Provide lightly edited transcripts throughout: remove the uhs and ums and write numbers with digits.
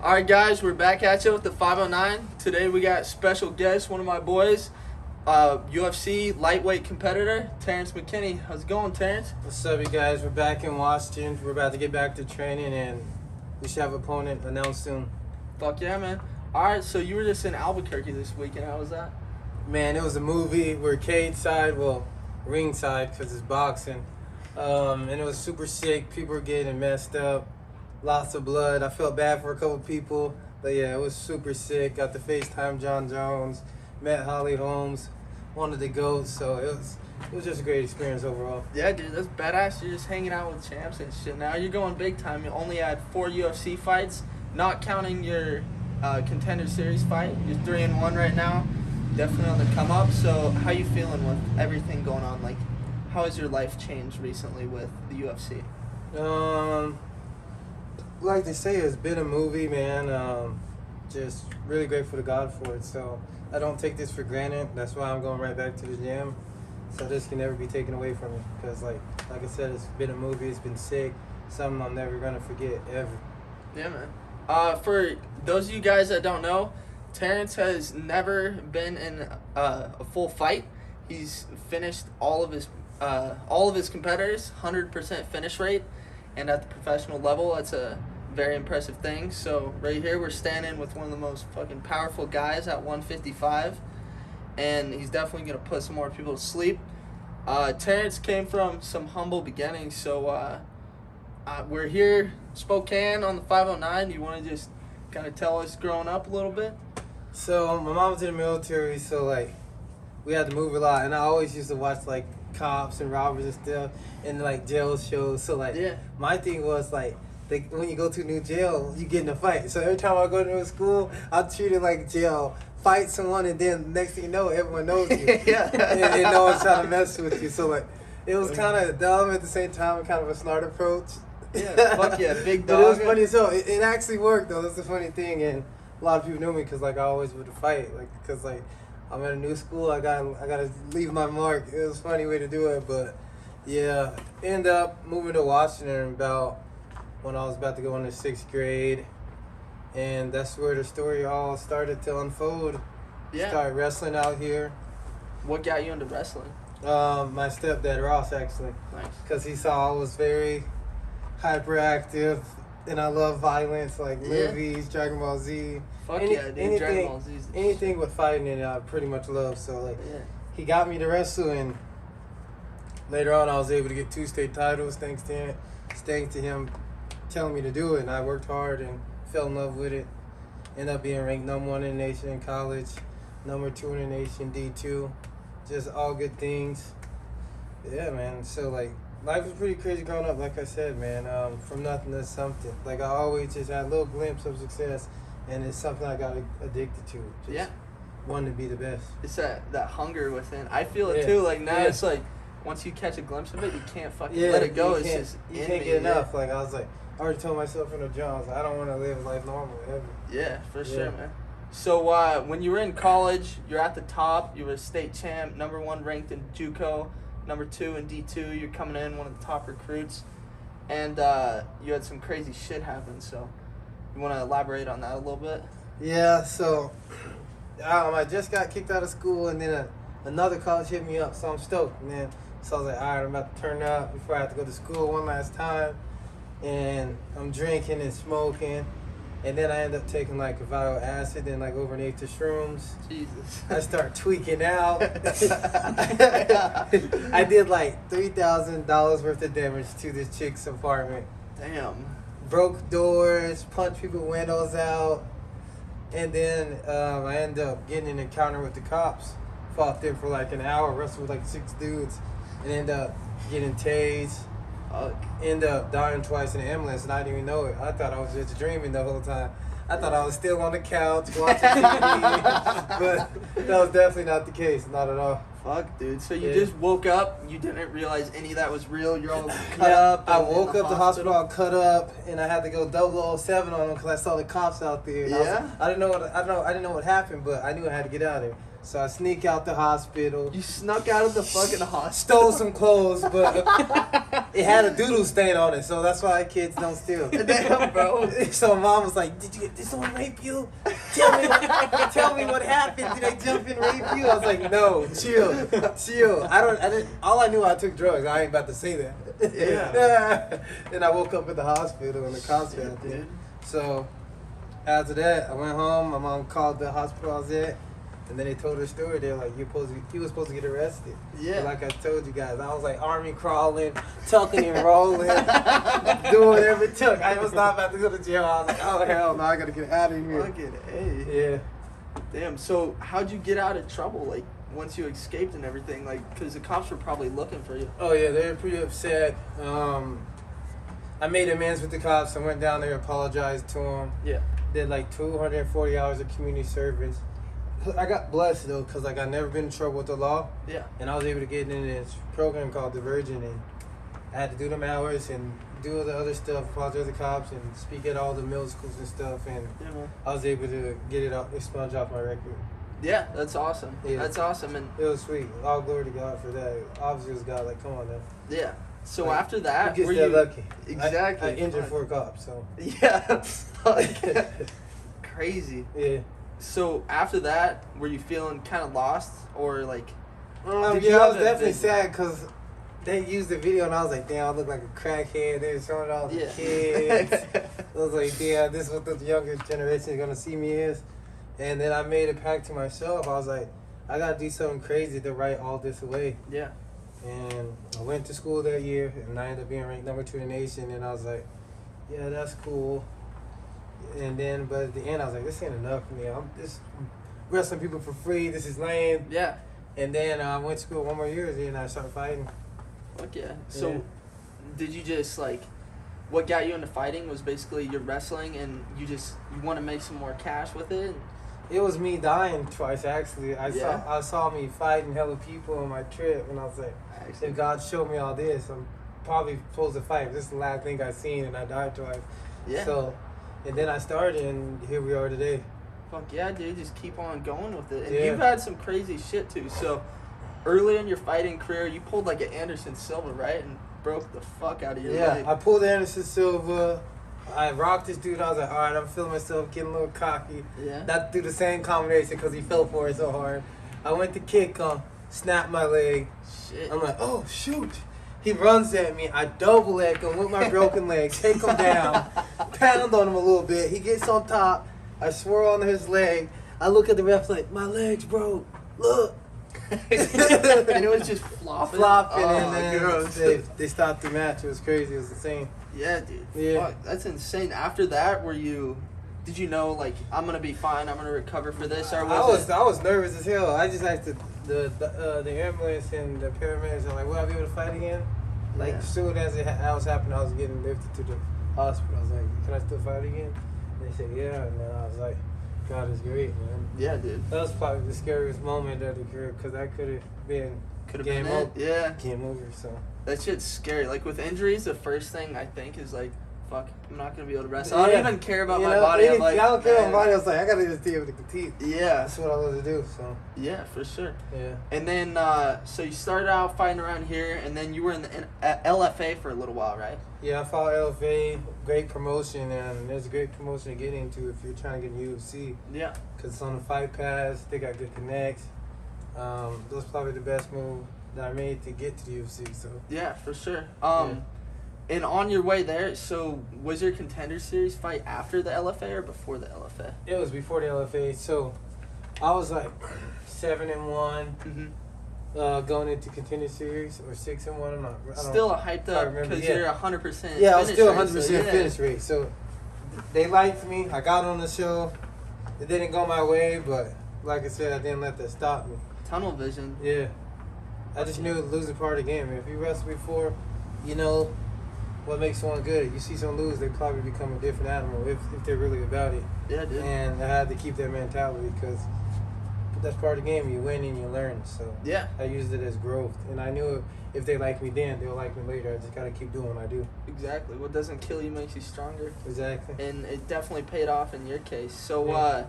All right, guys, we're back at you with the 509. Today we got special guest, one of my boys, UFC lightweight competitor, Terrance Mckinney. How's it going, Terrance? What's up, you guys? We're back in Washington. We're about to get back to training, and we should have an opponent announced soon. Fuck yeah, man. All right, so you were just in Albuquerque this weekend. How was that? Man, it was a movie. We're cage side, well, ring side, because it's boxing. And it was super sick. People were getting messed up. Lots of blood. I felt bad for a couple people. But yeah, it was super sick. Got to FaceTime John Jones. Met Holly Holmes. One of the GOATs. So it was just a great experience overall. Yeah, dude, that's badass. You're just hanging out with champs and shit. Now you're going big time. You only had 4 UFC fights, not counting your Contender Series fight. You're 3-1 right now. Definitely on the come up. So how you feeling with everything going on? Like, how has your life changed recently with the UFC? Like they say, it's been a movie, man. Just really grateful to God for it. So I don't take this for granted. That's why I'm going right back to the gym. So this can never be taken away from me. Because like I said, it's been a movie. It's been sick. Something I'm never gonna forget ever. Yeah, man. For those of you guys that don't know, Terrance has never been in a full fight. He's finished all of his competitors, 100% finish rate, and at the professional level, that's a very impressive thing. So right here, we're standing with one of the most fucking powerful guys at 155, and he's definitely gonna put some more people to sleep. Terrance came from some humble beginnings, so we're here, Spokane, on the 509. You want to just kind of tell us growing up a little bit? So my mom was in the military, so like we had to move a lot, and I always used to watch like cops and robbers and stuff, and like jail shows. So like my thing was like, when you go to a new jail, you get in a fight. So every time I go to a school, I treat it like jail. Fight someone, and then next thing you know, everyone knows you. and no one's trying to mess with you. So like, it was kind of dumb at the same time, kind of a smart approach. Yeah, fuck yeah, big dog. But it was funny as hell. It actually worked though. That's the funny thing, and a lot of people knew me because like I always would fight, like because like I'm at a new school, I gotta leave my mark. It was a funny way to do it, but yeah, ended up moving to Washington about when I was about to go into 6th grade, and that's where the story all started to unfold. Yeah. Started wrestling out here. What got you into wrestling? My stepdad Ross, actually. Nice. Because he saw I was very hyperactive, and I love violence, like movies, Dragon Ball Z. Fuck yeah, dude. Dragon Ball Z. Anything with fighting in it, I pretty much love. So like, he got me to wrestle, and later on, I was able to get 2 state titles thanks to him telling me to do it. And I worked hard and fell in love with it. Ended up being ranked number 1 in the nation in college, number 2 in the nation D2. Just all good things. Yeah, man. So like, life was pretty crazy growing up. Like I said, man, from nothing to something. Like I always just had a little glimpse of success, and it's something I got addicted to. Just wanting to be the best. It's that hunger within. I feel it too. Like now, it's like once you catch a glimpse of it, you can't fucking let it go. It's just you can't get enough. Like I was like, I already told myself from the jump, I was like, I don't want to live life normal ever. Yeah, for sure, man. So when you were in college, you're at the top. You were a state champ, number 1 ranked in JUCO, number 2 in D2. You're coming in one of the top recruits, and you had some crazy shit happen. So you want to elaborate on that a little bit? Yeah. So I just got kicked out of school, and then another college hit me up. So I'm stoked, man. So I was like, all right, I'm about to turn up before I have to go to school one last time. And I'm drinking and smoking, and then I end up taking like a viral acid and like overnight to shrooms. Jesus. I start tweaking out. I did like $3,000 worth of damage to this chick's apartment. Damn. Broke doors, punched people's windows out, and then I ended up getting an encounter with the cops. Fought them for like an hour, wrestled with like 6 dudes, and ended up getting tased. End up dying twice in an ambulance, and I didn't even know it. I thought I was just dreaming the whole time. I thought I was still on the couch watching TV, but that was definitely not the case, not at all. Fuck, dude. So you just woke up, you didn't realize any of that was real. You're all cut up. I woke up the hospital all cut up, and I had to go 007 on them because I saw the cops out there. I didn't know what happened, but I knew I had to get out of there. So I sneak out the hospital. You snuck out of the fucking hospital. Stole some clothes, but it had a doodle stain on it, so that's why kids don't steal. Damn, bro. So mom was like, "Did someone rape you? Tell me what happened. Did they jump and rape you?" I was like, "No, chill. I didn't. All I knew, I took drugs. I ain't about to say that." Yeah. Then I woke up at the hospital and the cops got there. So after that, I went home. My mom called the hospital I was at. And then they told her story. They're like, he was supposed to get arrested. Yeah. But like I told you guys, I was like army crawling, tucking and rolling, doing whatever it took. I was not about to go to jail. I was like, oh hell no, I gotta get out of here. Fucking A. Yeah. Damn. So how'd you get out of trouble? Like once you escaped and everything, like because the cops were probably looking for you. Oh yeah, they were pretty upset. I made amends with the cops. I went down there, apologized to them. Yeah. Did like 240 hours of community service. I got blessed though, cause like I never been in trouble with the law. Yeah. And I was able to get in this program called Divergent, and I had to do them hours and do all the other stuff, apologize to the cops, and speak at all the middle schools and stuff. And Yeah, man. I was able to get it expunged off my record. Yeah, that's awesome. Yeah. That's awesome. And It was sweet. All glory to God for that. Obviously, it was God. Like, come on now. yeah. So Like, after that, who were gets you that lucky? Exactly. I injured 4 cops, so Yeah. Like, crazy. yeah. So after that, were you feeling kind of lost or like? Did you Yeah, I have was a definitely vision? sad because they used the video and I was like, damn, I look like a crackhead. They were showing all the Yeah. kids. I was like, damn, this is what the younger generation is gonna see me as. And then I made a pact to myself. I was like, I gotta do something crazy to write all this away. Yeah. And I went to school that year, and I ended up being ranked number 2 in the nation. And I was like, yeah, that's cool. And then, but at the end, I was like, this ain't enough for me. I'm just wrestling people for free. This is lame. Yeah. And then I went to school 1 more year, and then I started fighting. Fuck yeah. So, Yeah. did you just like, what got you into fighting was basically you're wrestling and you want to make some more cash with it? It was me dying twice, actually. I Yeah. saw me fighting hella people on my trip, and I was like, Actually. if God showed me all this, I'm probably supposed to fight. This is the last thing I've seen, and I died twice. Yeah. So, and then I started, and here we are today. Fuck yeah, dude. Just keep on going with it. And Yeah. you've had some crazy shit too. So, early in your fighting career, you pulled like an Anderson Silva, right? And broke the fuck out of your leg. I pulled Anderson Silva. I rocked this dude. I was like, all right, I'm feeling myself, getting a little cocky. Yeah. Not to do the same combination because he fell for it so hard. I went to kick him, snapped my leg. Shit. I'm like, oh, shoot. He runs at me. I double leg him with my broken leg, take him down, pound on him a little bit. He gets on top. I swirl on his leg. I look at the ref like, my leg's broke. Look. And it was just flopping. Flopping, Oh, and then gross. they stopped the match. It was crazy. It was insane. Yeah, dude. Yeah. Fuck, that's insane. After that, did you know, like, I'm going to be fine, I'm going to recover for this, or I was was nervous as hell. I just asked the ambulance and the paramedics, I'm like, will I be able to fight again? Like, Yeah. as soon as that was happening, I was getting lifted to the hospital. I was like, can I still fight again? And they said, yeah. And then I was like, God is great, man. Yeah, dude. That was probably the scariest moment of the career because that could have been game over. Yeah. Game over, so. That shit's scary. Like, with injuries, the first thing I think is, like, fuck, I'm not going to be able to wrestle. I don't even care about my body. I'm like, I don't care about man. my body. I was like, I got to just be able to compete. Yeah. That's what I love to do, so. Yeah, for sure. Yeah. And then, so you started out fighting around here, and then you were in the LFA for a little while, right? Yeah, I fought LFA, great promotion, and there's a great promotion to get into if you're trying to get in UFC. Yeah. Because it's on the Fight Pass, they got good connects. That was probably the best move that I made to get to the UFC, so. Yeah, for sure. Yeah. And on your way there, so was your Contender Series fight after the LFA or before the LFA? It was before the LFA, so I was like 7-1, Mm-hmm. going into Contender Series, or 6-1, I'm not. I don't Still hyped up remember, because yeah. you're 100%. Yeah, I was still finish 100% rate, so yeah. finish rate. So they liked me. I got on the show. It didn't go my way, but like I said, I didn't let that stop me. Tunnel vision. Yeah. I just knew losing part of the game. If you wrestle before, you know what makes someone good. You see someone lose, they probably become a different animal if they're really about it. Yeah, dude. And I had to keep that mentality because that's part of the game. You win and you learn. So Yeah. I used it as growth. And I knew if they like me then, they'll like me later. I just got to keep doing what I do. Exactly. What doesn't kill you makes you stronger. Exactly. And it definitely paid off in your case. So, Yeah.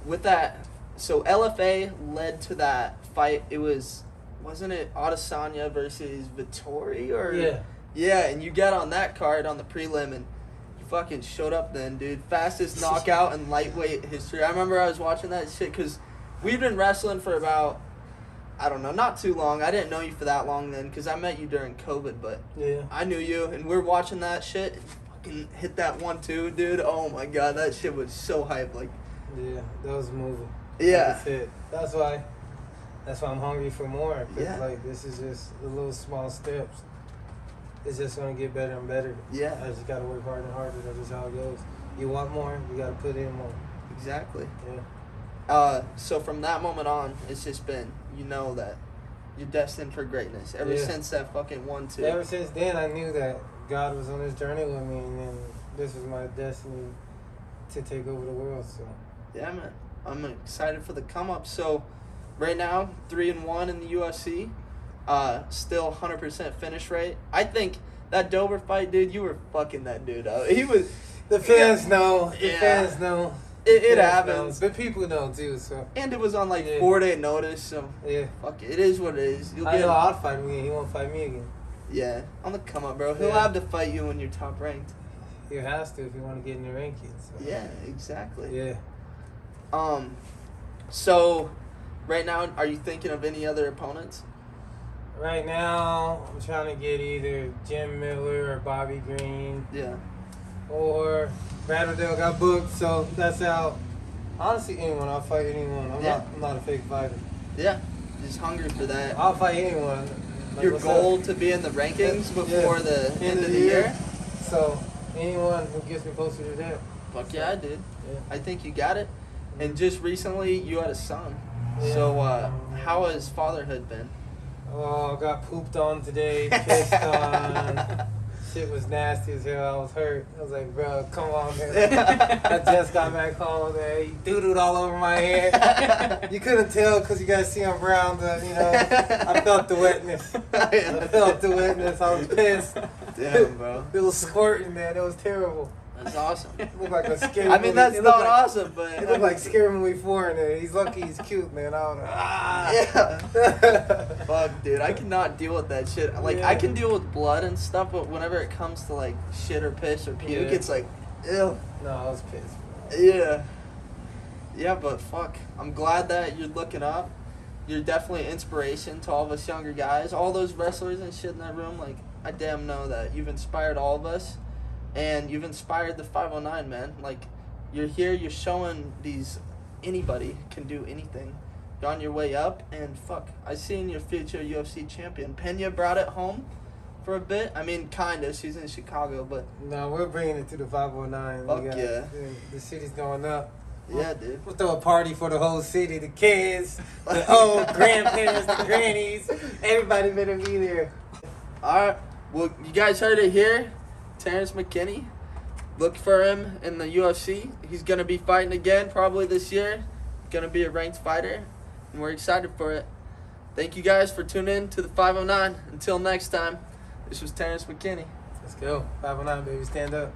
with that, so LFA led to that fight. It wasn't it Adesanya versus Vittori or yeah, and you got on that card on the prelim and you fucking showed up then, dude. Fastest knockout in lightweight history. I remember I was watching that shit because we've been wrestling for about, I don't know, not too long. I didn't know you for that long then because I met you during COVID, but I knew you and we're watching that shit and fucking hit that 1-2, dude. Oh my god, that shit was so hype. Like, yeah, that was a movie. Yeah. Like I said, that's why I'm hungry for more. Yeah. Like, this is just the little small steps. It's just going to get better and better. Yeah. I just got to work harder and harder. That's just how it goes. You want more, you got to put in more. Exactly. Yeah. So from that moment on, it's just been, you know that you're destined for greatness. Ever since that fucking 1-2. Ever since then, I knew that God was on this journey with me, and then this was my destiny to take over the world. So. Yeah, man. I'm excited for the come up. So, right now, 3-1 in the UFC. Still 100% finish rate. I think that Dober fight, dude, you were fucking that dude up. He was. The fans know. The fans know. It happens. But people know too. So. And it was on 4-day notice. So. Yeah. Fuck it. It is what it is. I know I'll fight him again. He won't fight me again. Yeah, on the come up, bro. He'll have to fight you when you're top ranked. He has to if you want to get in the rankings. So. Yeah, exactly. Yeah. So, right now, are you thinking of any other opponents? Right now, I'm trying to get either Jim Miller or Bobby Green. Yeah. Or Brad Riddell got booked, so that's out. Honestly, anyone. I'll fight anyone. I'm not a fake fighter. Yeah. Just hungry for that. I'll fight anyone. Like, your goal to be in the rankings before the end of the year? So, anyone who gets me closer to that. Fuck yeah, I did. Yeah. I think you got it. And just recently, you had a son. Yeah. So, how has fatherhood been? Oh, I got pooped on today, pissed on. Shit was nasty as hell. I was hurt. I was like, bro, come on, man. I just got back home, man. He doo-dooed all over my hair. You couldn't tell because you guys see I'm brown, but, you know, I felt the wetness. I felt the wetness. I was pissed. Damn, bro. It was squirting, man. It was terrible. That's awesome. It looked like a scary I mean, movie. that's not awesome, but... It looked like Scary Movie 4 in there. He's lucky he's cute, man. I don't know. Yeah. Fuck, dude. I cannot deal with that shit. Like, Yeah. I can deal with blood and stuff, but whenever it comes to, like, shit or piss or puke, it's like, ew. No, I was pissed, bro. Yeah. Yeah, but fuck. I'm glad that you're looking up. You're definitely an inspiration to all of us younger guys. All those wrestlers and shit in that room, like, I damn know that you've inspired all of us. And you've inspired the 509, man. Like, you're here, you're showing anybody can do anything. You're on your way up, and fuck, I seen your future UFC champion. Pena brought it home for a bit. I mean, kinda. She's in Chicago, but... No, we're bringing it to the 509. Fuck yeah. The city's going up. Yeah, dude. We'll throw a party for the whole city. The kids, the old grandparents, the grannies. Everybody better be there. Alright, well, you guys heard it here. Terrance Mckinney. Look for him in the UFC. He's going to be fighting again probably this year. Going to be a ranked fighter. And we're excited for it. Thank you guys for tuning in to the 509. Until next time, this was Terrance Mckinney. Let's go. 509, baby. Stand up.